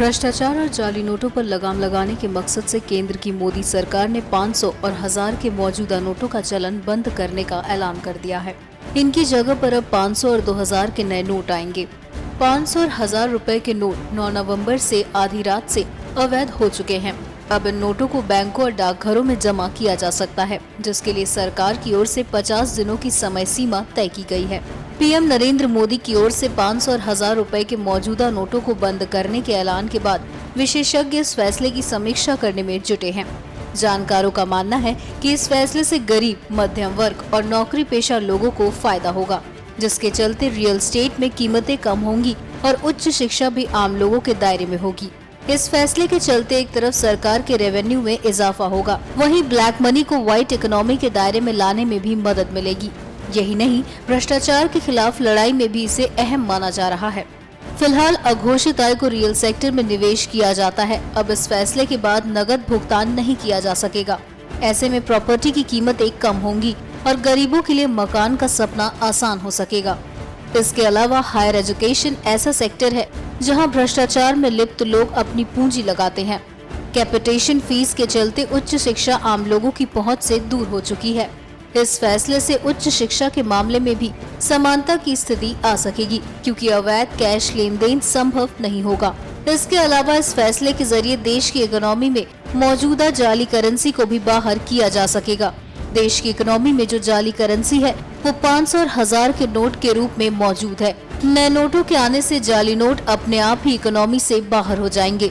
भ्रष्टाचार और जाली नोटों पर लगाम लगाने के मकसद से केंद्र की मोदी सरकार ने 500 और 1000 के मौजूदा नोटों का चलन बंद करने का ऐलान कर दिया है। इनकी जगह पर अब 500 और 2000 के नए नोट आएंगे। 500 और 1000 रुपए के नोट 9 नवंबर से आधी रात से अवैध हो चुके हैं। अब इन नोटों को बैंकों और डाकघरों में जमा किया जा सकता है, जिसके लिए सरकार की ओर से 50 दिनों की समय सीमा तय की गई है। पीएम नरेंद्र मोदी की ओर से 500 और 1000 रुपए के मौजूदा नोटों को बंद करने के ऐलान के बाद विशेषज्ञ इस फैसले की समीक्षा करने में जुटे हैं। जानकारों का मानना है कि इस फैसले से गरीब, मध्यम वर्ग और नौकरी पेशा लोगों को फायदा होगा, जिसके चलते रियल एस्टेट में कीमतें कम होंगी और उच्च शिक्षा भी आम लोगों के दायरे में होगी। इस फैसले के चलते एक तरफ सरकार के रेवेन्यू में इजाफा होगा, वहीं ब्लैक मनी को व्हाइट इकोनॉमी के दायरे में लाने में भी मदद मिलेगी। यही नहीं, भ्रष्टाचार के खिलाफ लड़ाई में भी इसे अहम माना जा रहा है। फिलहाल अघोषित आय को रियल सेक्टर में निवेश किया जाता है। अब इस फैसले के बाद नगद भुगतान नहीं किया जा सकेगा। ऐसे में प्रॉपर्टी की कीमतें कम होंगी और गरीबों के लिए मकान का सपना आसान हो सकेगा। इसके अलावा हायर एजुकेशन ऐसा सेक्टर है जहां भ्रष्टाचार में लिप्त लोग अपनी पूंजी लगाते हैं। कैपिटेशन फीस के चलते उच्च शिक्षा आम लोगों की पहुंच से दूर हो चुकी है। इस फैसले से उच्च शिक्षा के मामले में भी समानता की स्थिति आ सकेगी, क्योंकि अवैध कैश लेन देन संभव नहीं होगा। इसके अलावा इस फैसले के जरिए देश की इकोनॉमी में मौजूदा जाली करेंसी को भी बाहर किया जा सकेगा। देश की इकोनॉमी में जो जाली करेंसी है वो 500 और 1000 के नोट के रूप में मौजूद है। नए नोटों के आने से जाली नोट अपने आप ही इकोनॉमी से बाहर हो जाएंगे।